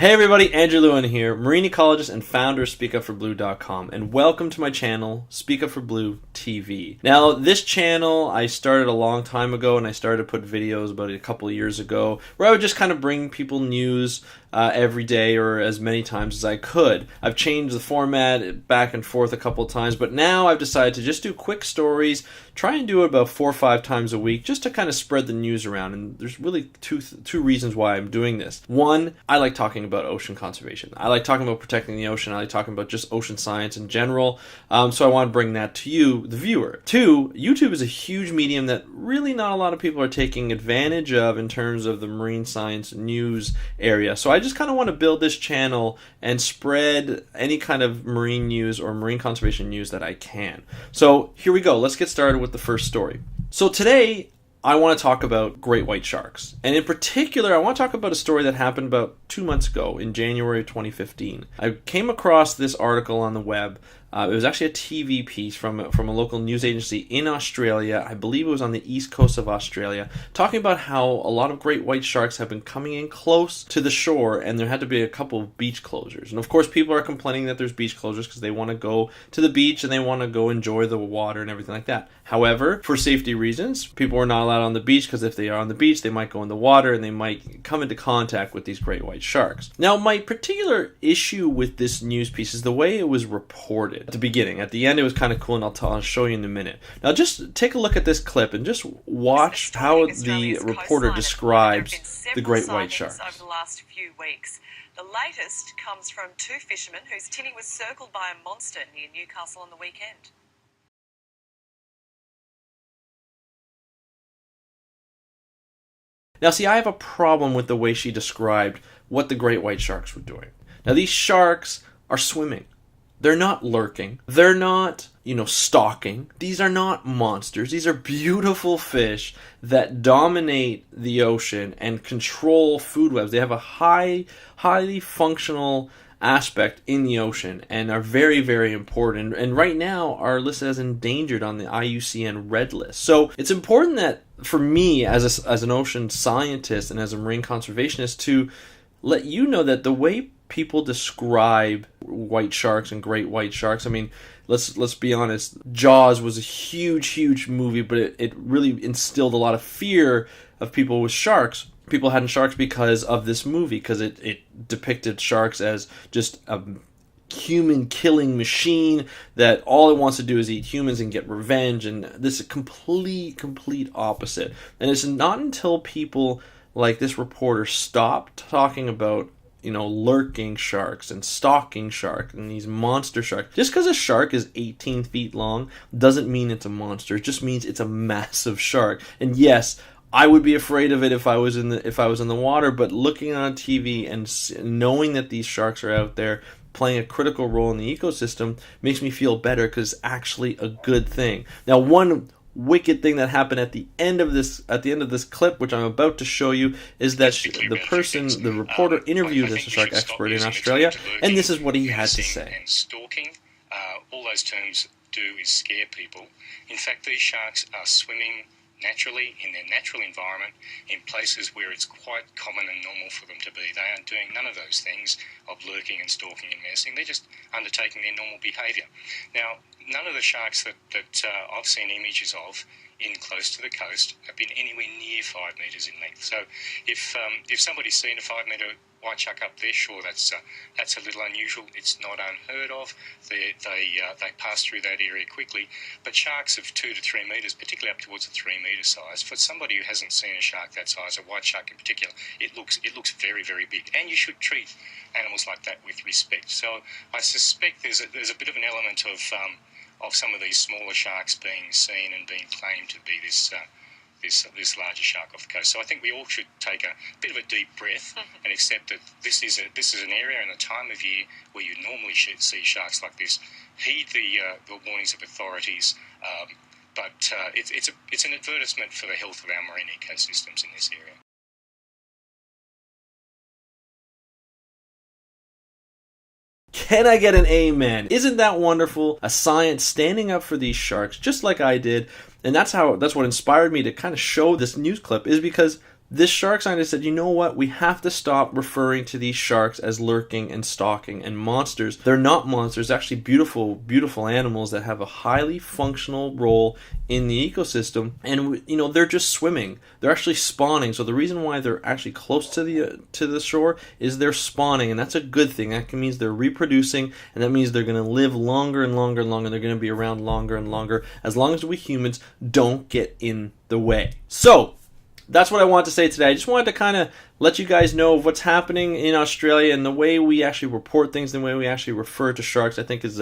Hey everybody, Andrew Lewin here, marine ecologist and founder of SpeakUpForBlue.com, and welcome to my channel, Speak Up for Blue TV. Now, this channel I started a long time ago, and I started to put videos about it a couple of years ago, where I would just kind of bring people news every day or as many times as I could. I've changed the format back and forth a couple of times, but now I've decided to just do quick stories, try and do it about 4 or 5 times a week, just to kind of spread the news around. And there's really two reasons why I'm doing this. One, I like talking about ocean conservation. I like talking about protecting the ocean. I like talking about just ocean science in general. So I want to bring that to you, the viewer. Two, YouTube is a huge medium that really not a lot of people are taking advantage of in terms of the marine science news area. So I just kind of want to build this channel and spread any kind of marine news or marine conservation news that I can. So here we go. Let's get started with the first story. So today I want to talk about great white sharks. And in particular, I want to talk about a story that happened about 2 months ago in January of 2015. I came across this article on the web. It was actually a TV piece from a local news agency in Australia. I believe it was on the east coast of Australia, talking about how a lot of great white sharks have been coming in close to the shore, and there had to be a couple of beach closures. And of course, people are complaining that there's beach closures because they want to go to the beach and they want to go enjoy the water and everything like that. However, for safety reasons, people are not allowed on the beach because if they are on the beach, they might go in the water and they might come into contact with these great white sharks. Now, my particular issue with this news piece is the way it was reported. At the beginning. At the end, it was kind of cool, and I'll show you in a minute. Now, just take a look at this clip and just watch how the reporter describes the great white sharks. Over the last few weeks. The latest comes from 2 fishermen whose tinny was circled by a monster near Newcastle on the weekend. Now, see, I have a problem with the way she described what the great white sharks were doing. Now, these sharks are swimming. They're not lurking. They're not, stalking. These are not monsters. These are beautiful fish that dominate the ocean and control food webs. They have a highly functional aspect in the ocean and are very, very important. And right now are listed as endangered on the IUCN Red List. So it's important that for me as an ocean scientist and as a marine conservationist to let you know that the way people describe white sharks and great white sharks, I mean, let's be honest, Jaws was a huge movie, but it really instilled a lot of fear of people with sharks. People had sharks because of this movie, because it depicted sharks as just a human killing machine that all it wants to do is eat humans and get revenge, and this is complete opposite. And it's not until people like this reporter stopped talking about lurking sharks and stalking sharks and these monster sharks. Just because a shark is 18 feet long doesn't mean it's a monster. It just means it's a massive shark. And yes, I would be afraid of it if I was in the water, but looking on TV and knowing that these sharks are out there playing a critical role in the ecosystem makes me feel better, because it's actually a good thing. Now, one wicked thing that happened at the end of this clip, which I'm about to show you, is that the reporter interviewed a shark expert in Australia, and this is what he had to say. And stalking, all those terms do is scare people. In fact, these sharks are swimming naturally in their natural environment in places where it's quite common and normal for them to be. They aren't doing none of those things of lurking and stalking and menacing. They're just undertaking their normal behaviour. Now, none of the sharks that I've seen images of in close to the coast have been anywhere near 5 metres in length. So if somebody's seen a 5 metre white shark up there, sure, that's a little unusual. It's not unheard of. They pass through that area quickly. But sharks of 2 to 3 metres, particularly up towards the 3 metre size, for somebody who hasn't seen a shark that size, a white shark in particular, it looks very, very big. And you should treat animals like that with respect. So I suspect there's a bit of an element of some of these smaller sharks being seen and being claimed to be this larger shark off the coast. So I think we all should take a bit of a deep breath and accept that this is an area and a time of year where you normally should see sharks like this. Heed the warnings of authorities, but it's an advertisement for the health of our marine ecosystems in this area. Can I get an amen? Isn't that wonderful? A science standing up for these sharks, just like I did. And that's what inspired me to kind of show this news clip, is because this shark scientist said, you know what, we have to stop referring to these sharks as lurking and stalking and monsters. They're not monsters, they're actually beautiful, beautiful animals that have a highly functional role in the ecosystem. And you know, they're just swimming. They're actually spawning. So the reason why they're actually close to the shore is they're spawning, and that's a good thing. That means they're reproducing, and that means they're going to live longer and longer and longer. They're going to be around longer and longer, as long as we humans don't get in the way. So that's what I want to say today. I just wanted to kind of let you guys know of what's happening in Australia, and the way we actually report things, the way we actually refer to sharks, I think is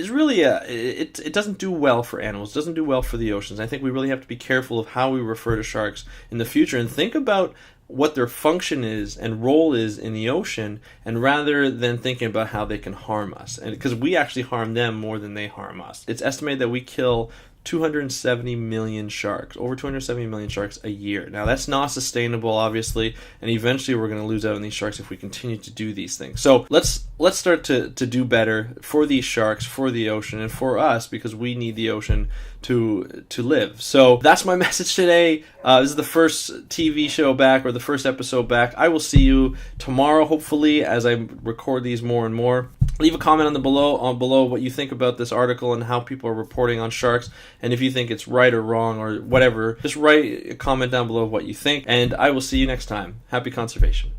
really it doesn't do well for animals. It doesn't do well for the oceans. I think we really have to be careful of how we refer to sharks in the future, and think about what their function is and role is in the ocean, and rather than thinking about how they can harm us, and because we actually harm them more than they harm us. It's estimated that we kill 270 million sharks, over 270 million sharks a year. Now that's not sustainable, obviously, and eventually we're going to lose out on these sharks if we continue to do these things. So let's start to do better for these sharks, for the ocean, and for us, because we need the ocean to live. So that's my message today. This is the first TV show back, or the first episode back. I will see you tomorrow, hopefully, as I record these more and more. Leave a comment below what you think about this article and how people are reporting on sharks, and if you think it's right or wrong or whatever, just write a comment down below of what you think, and I will see you next time. Happy conservation.